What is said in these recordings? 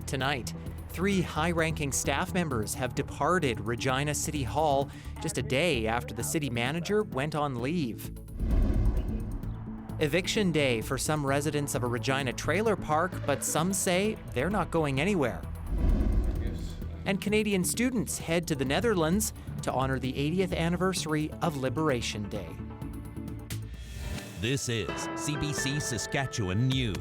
tonight. 3 high-ranking staff members have departed Regina City Hall just a day after the city manager went on leave. Eviction day for some residents of a Regina trailer park, but some say they're not going anywhere. And Canadian students head to the Netherlands to honor the 80th anniversary of Liberation Day. This is CBC Saskatchewan News.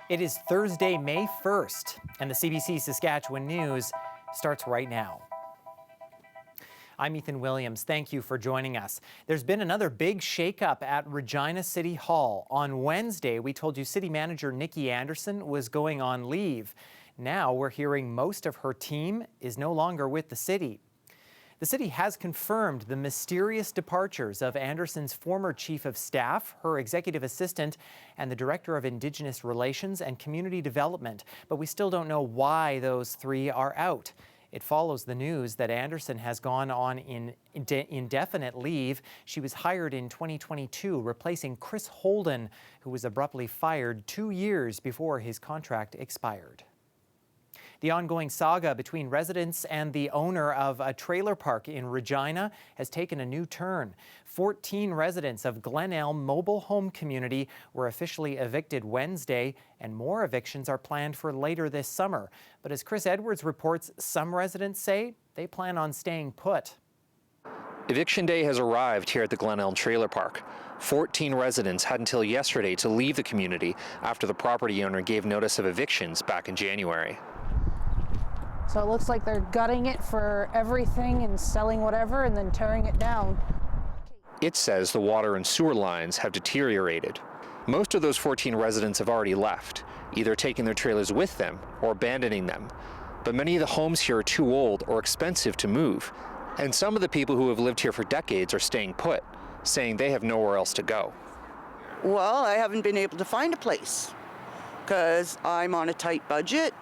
It is Thursday, May 1st, and the CBC Saskatchewan News starts right now. I'm Ethan Williams. Thank you for joining us. There's been another big shakeup at Regina City Hall. On Wednesday, we told you City Manager Nikki Anderson was going on leave. Now we're hearing most of her team is no longer with the city. The city has confirmed the mysterious departures of Anderson's former chief of staff, her executive assistant, and the director of Indigenous Relations and Community Development. But we still don't know why those 3 are out. It follows the news that Anderson has gone on indefinite leave. She was hired in 2022, replacing Chris Holden, who was abruptly fired 2 years before his contract expired. The ongoing saga between residents and the owner of a trailer park in Regina has taken a new turn. 14 residents of Glen mobile home community were officially evicted Wednesday, and more evictions are planned for later this summer. But as Chris Edwards reports, some residents say they plan on staying put. Eviction day has arrived here at the Glen Trailer Park. 14 residents had until yesterday to leave the community after the property owner gave notice of evictions back in January. So it looks like they're gutting it for everything and selling whatever and then tearing it down. It says the water and sewer lines have deteriorated. Most of those 14 residents have already left, either taking their trailers with them or abandoning them. But many of the homes here are too old or expensive to move. And some of the people who have lived here for decades are staying put, saying they have nowhere else to go. Well, I haven't been able to find a place because I'm on a tight budget.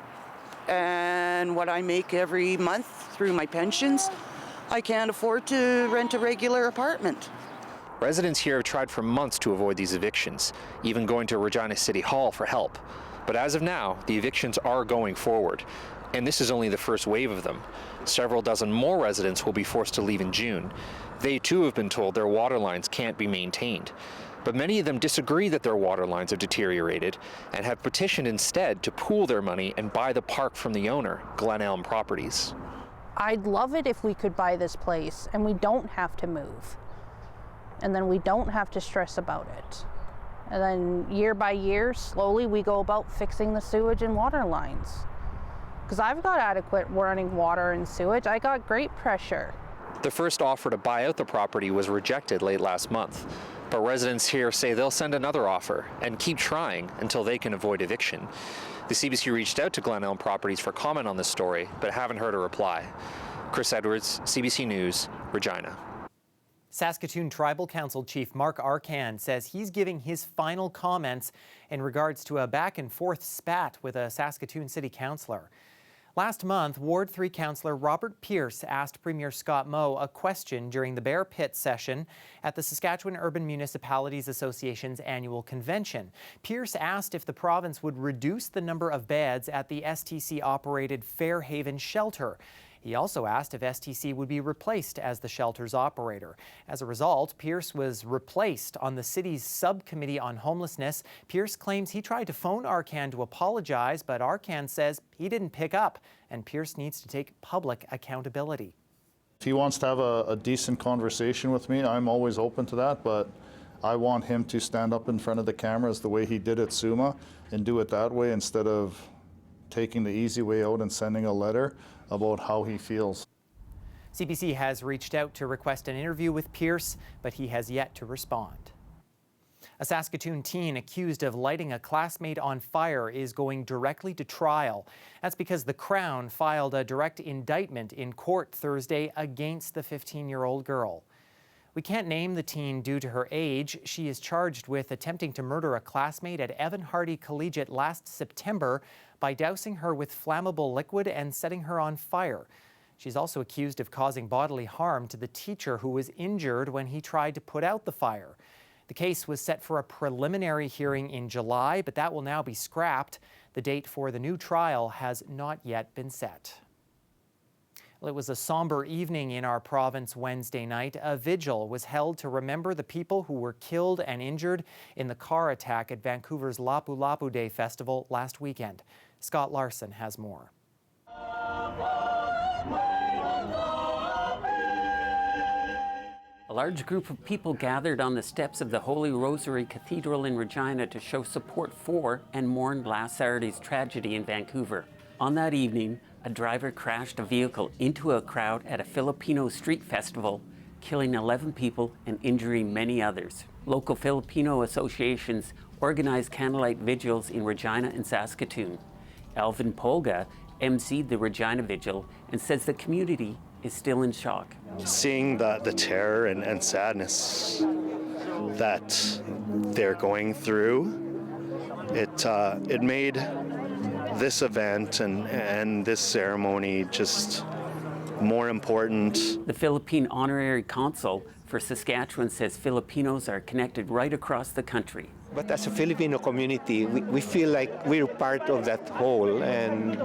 And what I make every month through my pensions, I can't afford to rent a regular apartment. Residents here have tried for months to avoid these evictions, even going to Regina City Hall for help. But as of now, the evictions are going forward, and this is only the first wave of them. Several dozen more residents will be forced to leave in June. They too have been told their water lines can't be maintained. But many of them disagree that their water lines have deteriorated and have petitioned instead to pool their money and buy the park from the owner, Glen Properties. I'd love it if we could buy this place and we don't have to move. And then we don't have to stress about it. And then year by year, slowly we go about fixing the sewage and water lines. Because I've got adequate running water and sewage. I got great pressure. The first offer to buy out the property was rejected late last month. But residents here say they'll send another offer and keep trying until they can avoid eviction. The CBC reached out to Glen Properties for comment on this story, but haven't heard a reply. Chris Edwards, CBC News, Regina. Saskatoon Tribal Council Chief Mark Arcand says he's giving his final comments in regards to a back-and-forth spat with a Saskatoon City Councillor. Last month, Ward 3 Councillor Robert Pierce asked Premier Scott Moe a question during the Bear Pit session at the Saskatchewan Urban Municipalities Association's annual convention. Pierce asked if the province would reduce the number of beds at the STC-operated Fairhaven shelter. He also asked if STC would be replaced as the shelter's operator. As a result, Pierce was replaced on the city's subcommittee on homelessness. Pierce claims he tried to phone Arcand to apologize, but Arcand says he didn't pick up, and Pierce needs to take public accountability. If he wants to have a decent conversation with me, I'm always open to that, but I want him to stand up in front of the cameras the way he did at Suma and do it that way instead of taking the easy way out and sending a letter about how he feels. CBC has reached out to request an interview with Pierce, but he has yet to respond. A Saskatoon teen accused of lighting a classmate on fire is going directly to trial. That's because the Crown filed a direct indictment in court Thursday against the 15-year-old girl. We can't name the teen due to her age. She is charged with attempting to murder a classmate at Evan Hardy Collegiate last September by dousing her with flammable liquid and setting her on fire. She's also accused of causing bodily harm to the teacher who was injured when he tried to put out the fire. The case was set for a preliminary hearing in July, but that will now be scrapped. The date for the new trial has not yet been set. Well, it was a somber evening in our province Wednesday night. A vigil was held to remember the people who were killed and injured in the car attack at Vancouver's Lapu Lapu Day Festival last weekend. Scott Larson has more. A large group of people gathered on the steps of the Holy Rosary Cathedral in Regina to show support for and mourn last Saturday's tragedy in Vancouver. On that evening, a driver crashed a vehicle into a crowd at a Filipino street festival, killing 11 people and injuring many others. Local Filipino associations organized candlelight vigils in Regina and Saskatoon. Alvin Polga emceed the Regina Vigil and says the community is still in shock. Seeing the terror and sadness that they're going through, it made this event and this ceremony just more important. The Philippine Honorary Consul for Saskatchewan says Filipinos are connected right across the country. But as a Filipino community, we feel like we're part of that whole, and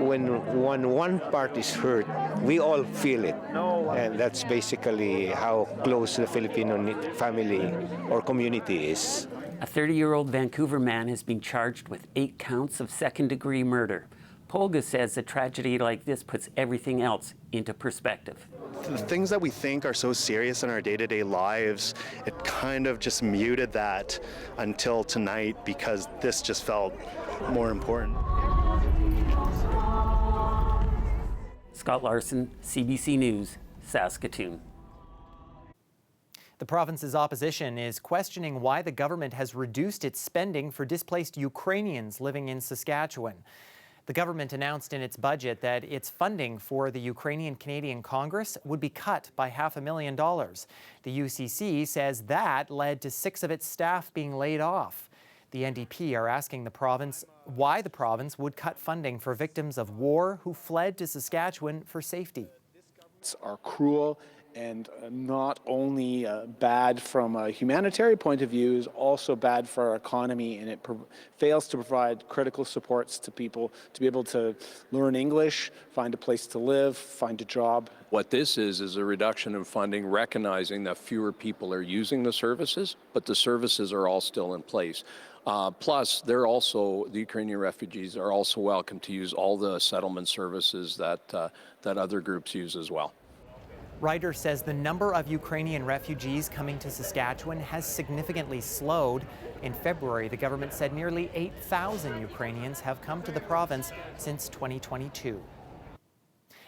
when one part is hurt, we all feel it. And that's basically how close the Filipino family or community is. A 30-year-old Vancouver man has been charged with 8 counts of second-degree murder. Polga says a tragedy like this puts everything else into perspective. The things that we think are so serious in our day-to-day lives, it kind of just muted that until tonight because this just felt more important. Scott Larson, CBC News, Saskatoon. The province's opposition is questioning why the government has reduced its spending for displaced Ukrainians living in Saskatchewan. The government announced in its budget that its funding for the Ukrainian-Canadian Congress would be cut by $500,000. The UCC says that led to 6 of its staff being laid off. The NDP are asking the province why the province would cut funding for victims of war who fled to Saskatchewan for safety. Are cruel and not only bad from a humanitarian point of view, is also bad for our economy, and it fails to provide critical supports to people to be able to learn English, find a place to live, find a job. What this is a reduction in funding, recognizing that fewer people are using the services, but the services are all still in place. Plus, the Ukrainian refugees are also welcome to use all the settlement services that other groups use as well. Ryder says the number of Ukrainian refugees coming to Saskatchewan has significantly slowed. In February, the government said nearly 8,000 Ukrainians have come to the province since 2022.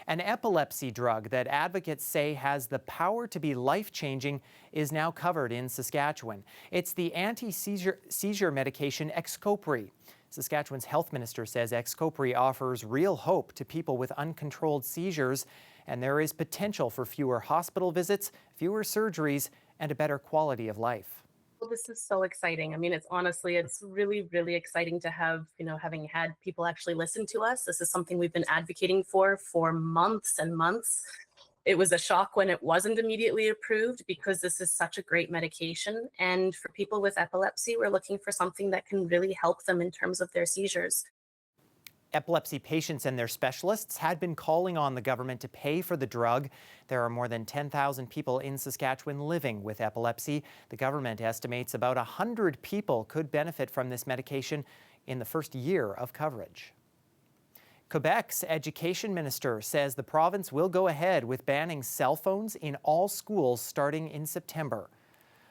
An epilepsy drug that advocates say has the power to be life-changing is now covered in Saskatchewan. It's the anti-seizure medication Xcopri. Saskatchewan's health minister says Xcopri offers real hope to people with uncontrolled seizures, and there is potential for fewer hospital visits, fewer surgeries, and a better quality of life. Well, this is so exciting. I mean, it's really, really exciting to have, having had people actually listen to us. This is something we've been advocating for months and months. It was a shock when it wasn't immediately approved because this is such a great medication. And for people with epilepsy, we're looking for something that can really help them in terms of their seizures. Epilepsy patients and their specialists had been calling on the government to pay for the drug. There are more than 10,000 people in Saskatchewan living with epilepsy. The government estimates about 100 people could benefit from this medication in the first year of coverage. Quebec's education minister says the province will go ahead with banning cell phones in all schools starting in September.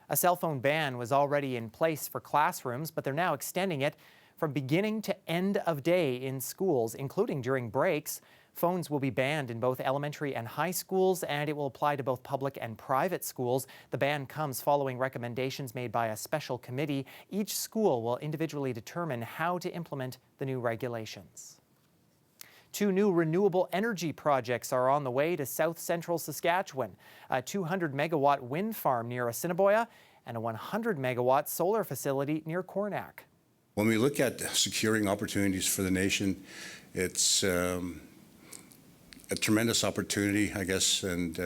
A cell phone ban was already in place for classrooms, but they're now extending it from beginning to end of day in schools, including during breaks. Phones will be banned in both elementary and high schools, and it will apply to both public and private schools. The ban comes following recommendations made by a special committee. Each school will individually determine how to implement the new regulations. 2 new renewable energy projects are on the way to south central Saskatchewan. A 200-megawatt wind farm near Assiniboia and a 100-megawatt solar facility near Cornack. When we look at securing opportunities for the nation, it's a tremendous opportunity, I guess, and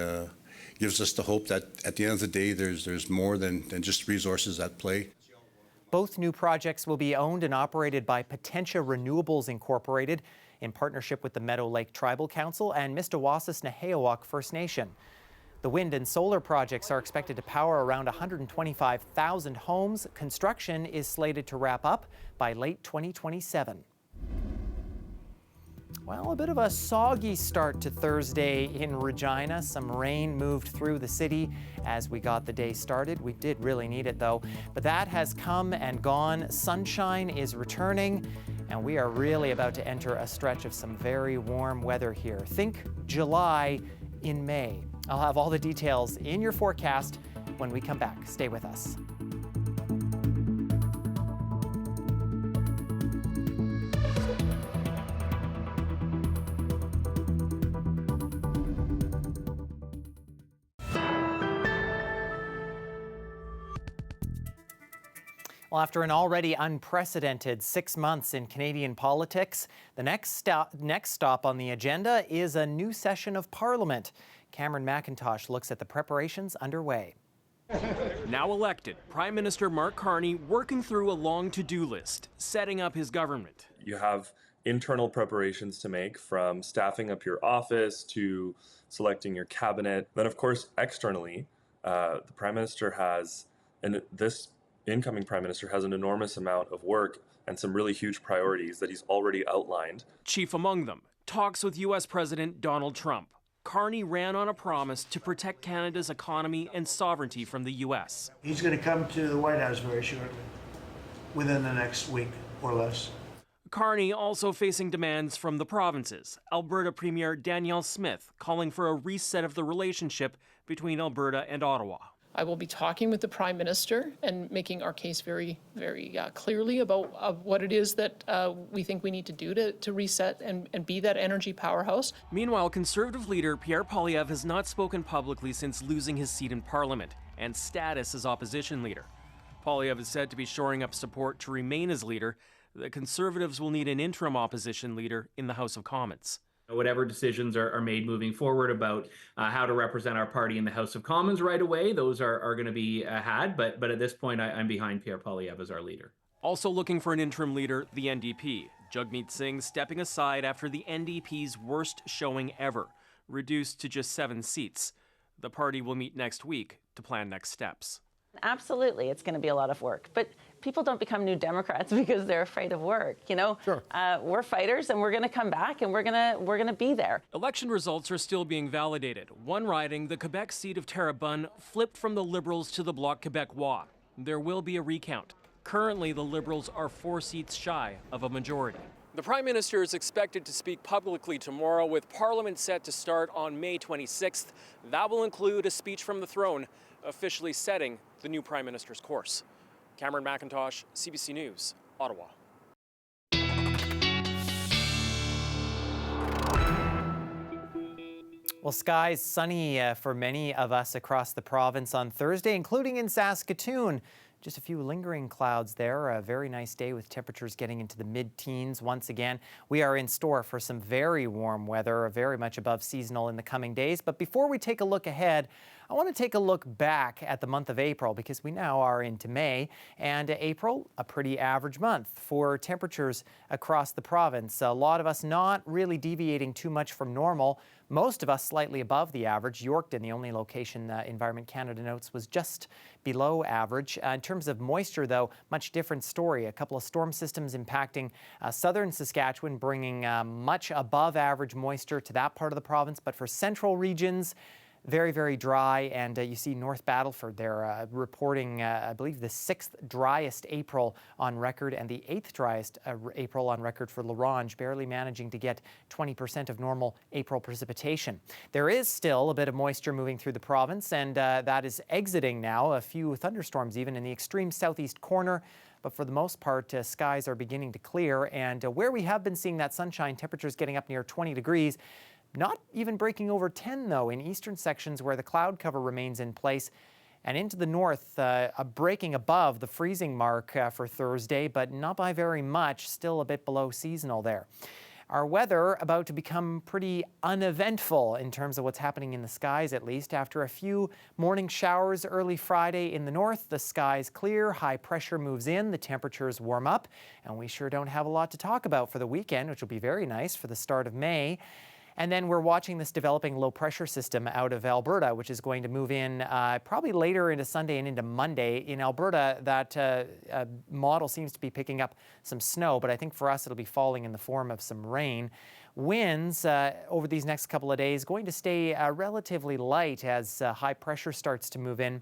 gives us the hope that at the end of the day, there's more than just resources at play. Both new projects will be owned and operated by Potentia Renewables Incorporated in partnership with the Meadow Lake Tribal Council and Mistawassis Nehewak First Nation. The wind and solar projects are expected to power around 125,000 homes. Construction is slated to wrap up by late 2027. Well, a bit of a soggy start to Thursday in Regina. Some rain moved through the city as we got the day started. We did really need it though, but that has come and gone. Sunshine is returning, and we are really about to enter a stretch of some very warm weather here. Think July in May. I'll have all the details in your forecast when we come back. Stay with us. Well, after an already unprecedented 6 months in Canadian politics, the next stop on the agenda is a new session of Parliament. Cameron McIntosh looks at the preparations underway. Now elected, Prime Minister Mark Carney working through a long to-do list, setting up his government. You have internal preparations to make, from staffing up your office to selecting your cabinet. Then, of course, externally, the Prime Minister has, and this incoming Prime Minister has an enormous amount of work and some really huge priorities that he's already outlined. Chief among them, talks with U.S. President Donald Trump. Carney ran on a promise to protect Canada's economy and sovereignty from the U.S. He's going to come to the White House very shortly, within the next week or less. Carney also facing demands from the provinces. Alberta Premier Danielle Smith calling for a reset of the relationship between Alberta and Ottawa. I will be talking with the Prime Minister and making our case very, very clearly about what it is that we think we need to do to reset and be that energy powerhouse. Meanwhile, Conservative leader Pierre Poilievre has not spoken publicly since losing his seat in Parliament and status as opposition leader. Poilievre is said to be shoring up support to remain as leader. The Conservatives will need an interim opposition leader in the House of Commons. Whatever decisions are made moving forward about how to represent our party in the House of Commons right away, those are going to be had. But at this point, I'm behind Pierre Poilievre as our leader. Also looking for an interim leader, the NDP. Jagmeet Singh stepping aside after the NDP's worst showing ever, reduced to just 7 seats. The party will meet next week to plan next steps. Absolutely, it's going to be a lot of work. But people don't become new Democrats because they're afraid of work. You know, sure. We're fighters, and we're going to come back, and we're going to be there. Election results are still being validated. One riding, the Quebec seat of Terrebonne, flipped from the Liberals to the Bloc Québécois. There will be a recount. Currently, the Liberals are 4 seats shy of a majority. The Prime Minister is expected to speak publicly tomorrow, with Parliament set to start on May 26th. That will include a speech from the throne, officially setting the new Prime Minister's course. Cameron McIntosh, CBC News, Ottawa. Well, skies sunny for many of us across the province on Thursday, including in Saskatoon. Just a few lingering clouds there. A very nice day with temperatures getting into the mid-teens once again. We are in store for some very warm weather, very much above seasonal in the coming days. But before we take a look ahead, I want to take a look back at the month of April, because we now are into May, and April, a pretty average month for temperatures across the province. A lot of us not really deviating too much from normal. Most of us slightly above the average. Yorkton, the only location Environment Canada notes, was just below average. In terms of moisture, though, much different story. A couple of storm systems impacting southern Saskatchewan, bringing much above average moisture to that part of the province. But for central regions, very, very dry, and you see North Battleford there reporting, I believe, the 6th driest April on record and the 8th driest April on record for La Ronge, barely managing to get 20% of normal April precipitation. There is still a bit of moisture moving through the province, and that is exiting now. A few thunderstorms even in the extreme southeast corner. But for the most part, skies are beginning to clear, and where we have been seeing that sunshine, temperatures getting up near 20 degrees. Not even breaking over 10, though, in eastern sections where the cloud cover remains in place. And into the north, breaking above the freezing mark for Thursday, but not by very much, still a bit below seasonal there. Our weather about to become pretty uneventful in terms of what's happening in the skies, at least. After a few morning showers early Friday in the north, the skies clear, high pressure moves in, the temperatures warm up, and we sure don't have a lot to talk about for the weekend, which will be very nice for the start of May. And then we're watching this developing low pressure system out of Alberta, which is going to move in probably later into Sunday and into Monday. In Alberta, that model seems to be picking up some snow, but I think for us it'll be falling in the form of some rain. Winds over these next couple of days going to stay relatively light as high pressure starts to move in.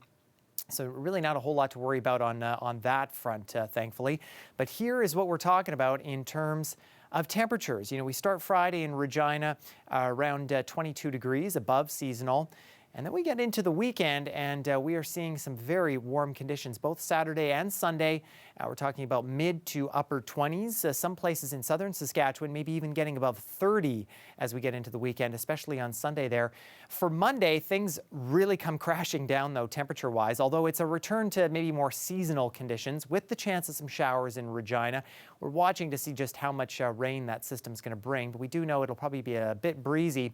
So really not a whole lot to worry about on that front, thankfully. But here is what we're talking about in terms of temperatures. You know, we start Friday in Regina around 22 degrees above seasonal. And then we get into the weekend and we are seeing some very warm conditions both Saturday and Sunday. We're talking about mid to upper 20s. Some places in southern Saskatchewan, maybe even getting above 30 as we get into the weekend, especially on Sunday there. For Monday, things really come crashing down, though, temperature-wise, although it's a return to maybe more seasonal conditions with the chance of some showers in Regina. We're watching to see just how much rain that system's going to bring, but we do know it'll probably be a bit breezy.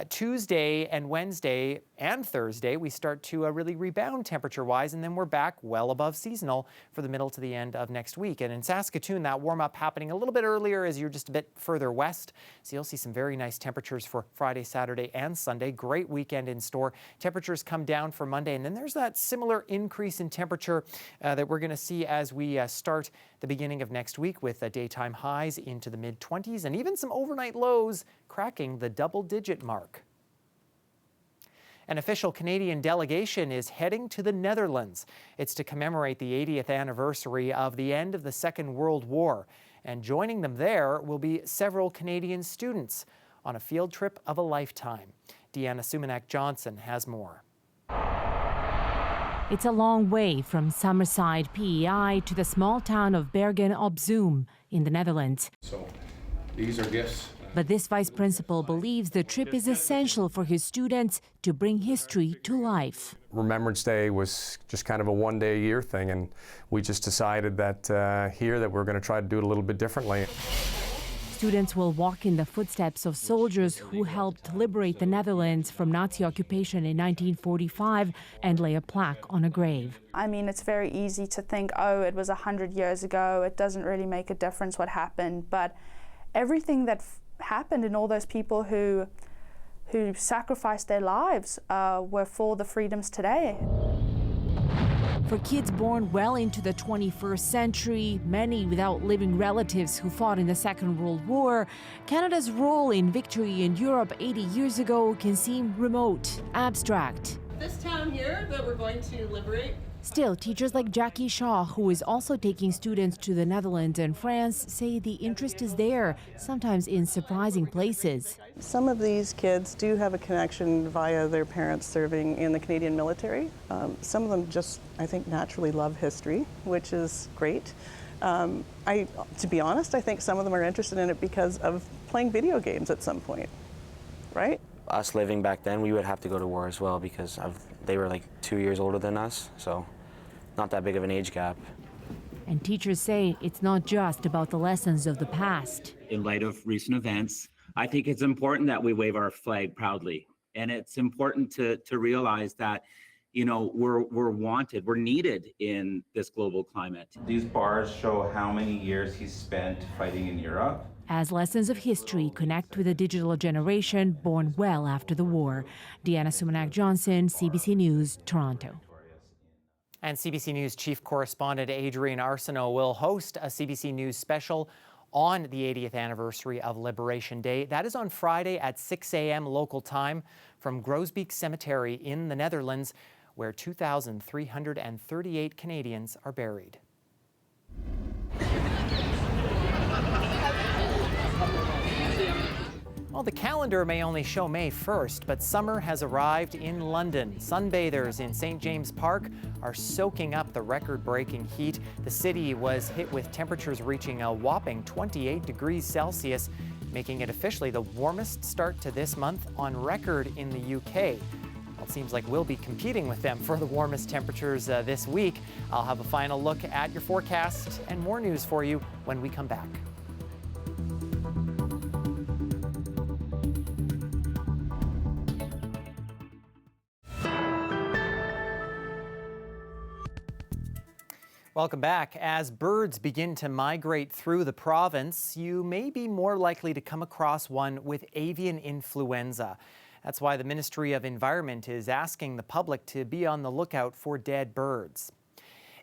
Tuesday and Wednesday and Thursday, we start to really rebound temperature-wise, and then we're back well above seasonal for the middle to the end of next week. And in Saskatoon, that warm-up happening a little bit earlier as you're just a bit further west. So you'll see some very nice temperatures for Friday, Saturday, and Sunday. Great weekend in store. Temperatures come down for Monday, and then there's that similar increase in temperature that we're going to see as we start the beginning of next week with daytime highs into the mid-20s and even some overnight lows cracking the double-digit mark. An official Canadian delegation is heading to the Netherlands. It's to commemorate the 80th anniversary of the end of the Second World War. And joining them there will be several Canadian students on a field trip of a lifetime. Deanna Sumanak-Johnson has more. It's a long way from Summerside, PEI to the small town of Bergen-op-Zoom in the Netherlands. So these are gifts. But this vice principal believes the trip is essential for his students to bring history to life. Remembrance Day was just kind of a one-day-a-year thing, and we just decided that here that we're going to try to do it a little bit differently. Students will walk in the footsteps of soldiers who helped liberate the Netherlands from Nazi occupation in 1945 and lay a plaque on a grave. I mean, it's very easy to think, oh, it was 100 years ago, it doesn't really make a difference what happened, but everything that happened and all those people who sacrificed their lives were for the freedoms today. For kids born well into the 21st century, many without living relatives who fought in the Second World War, Canada's role in victory in Europe 80 years ago can seem remote, abstract. This town here that we're going to liberate. Still, teachers like Jackie Shaw, who is also taking students to the Netherlands and France, say the interest is there, sometimes in surprising places. Some of these kids do have a connection via their parents serving in the Canadian military. Some of them just, I think, naturally love history, which is great. To be honest, I think some of them are interested in it because of playing video games at some point, right? Us living back then, we would have to go to war as well because they were like 2 years older than us, so not that big of an age gap. And teachers say it's not just about the lessons of the past. In light of recent events, I think it's important that we wave our flag proudly. And it's important to realize that, you know, we're wanted, we're needed in this global climate. These bars show how many years he spent fighting in Europe. As lessons of history connect with a digital generation born well after the war. Deanna Sumanak-Johnson, CBC News, Toronto. And CBC News chief correspondent Adrian Arsenault will host a CBC News special on the 80th anniversary of Liberation Day. That is on Friday at 6 a.m. local time from Groesbeek Cemetery in the Netherlands, where 2,338 Canadians are buried. Well, the calendar may only show May 1st, but summer has arrived in London. Sunbathers in St. James Park are soaking up the record-breaking heat. The city was hit with temperatures reaching a whopping 28 degrees Celsius, making it officially the warmest start to this month on record in the UK. Well, it seems like we'll be competing with them for the warmest temperatures this week. I'll have a final look at your forecast and more news for you when we come back. Welcome back. As birds begin to migrate through the province, you may be more likely to come across one with avian influenza. That's why the Ministry of Environment is asking the public to be on the lookout for dead birds.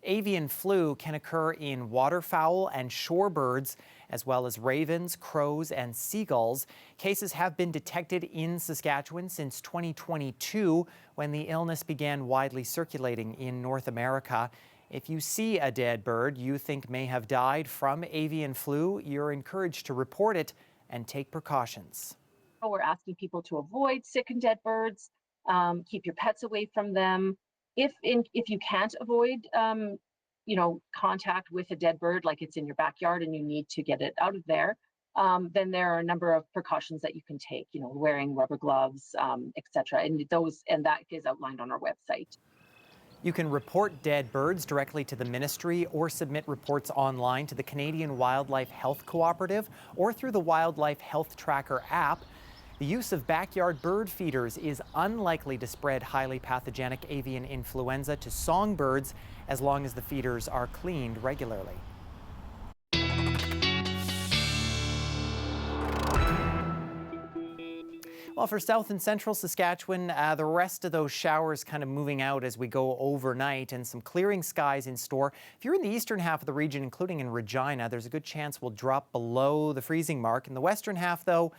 Avian flu can occur in waterfowl and shorebirds, as well as ravens, crows, and seagulls. Cases have been detected in Saskatchewan since 2022, when the illness began widely circulating in North America. If you see a dead bird you think may have died from avian flu, you're encouraged to report it and take precautions. We're asking people to avoid sick and dead birds, keep your pets away from them. If you can't avoid, contact with a dead bird, like it's in your backyard and you need to get it out of there, then there are a number of precautions that you can take. Wearing rubber gloves, etc. And that is outlined on our website. You can report dead birds directly to the ministry or submit reports online to the Canadian Wildlife Health Cooperative or through the Wildlife Health Tracker app. The use of backyard bird feeders is unlikely to spread highly pathogenic avian influenza to songbirds as long as the feeders are cleaned regularly. Well, for south and central Saskatchewan, the rest of those showers kind of moving out as we go overnight, and some clearing skies in store. If you're in the eastern half of the region, including in Regina, there's a good chance we'll drop below the freezing mark. In the western half, though,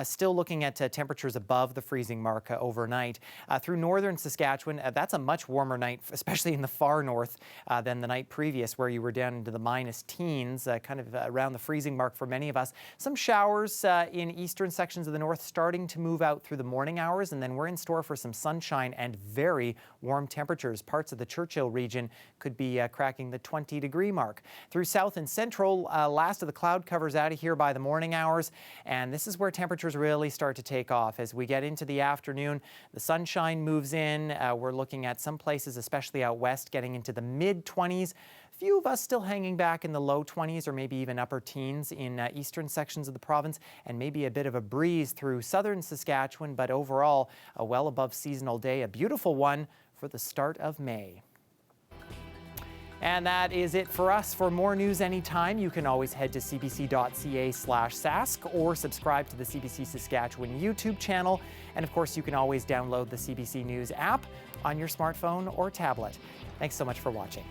still looking at temperatures above the freezing mark overnight. Through northern Saskatchewan, that's a much warmer night, especially in the far north, than the night previous, where you were down into the minus teens, kind of around the freezing mark for many of us. Some showers in eastern sections of the north starting to move out through the morning hours, and then we're in store for some sunshine and very warm temperatures. Parts of the Churchill region could be cracking the 20-degree mark. Through south and central, last of the cloud covers out of here by the morning hours, and this is where temperatures really start to take off. As we get into the afternoon, the sunshine moves in. We're looking at some places, especially out west, getting into the mid-20s. A few of us still hanging back in the low 20s or maybe even upper teens in eastern sections of the province, and maybe a bit of a breeze through southern Saskatchewan, but overall a well above seasonal day, a beautiful one for the start of May. And that is it for us. For more news anytime, you can always head to cbc.ca/sask or subscribe to the CBC Saskatchewan YouTube channel. And of course, you can always download the CBC News app on your smartphone or tablet. Thanks so much for watching.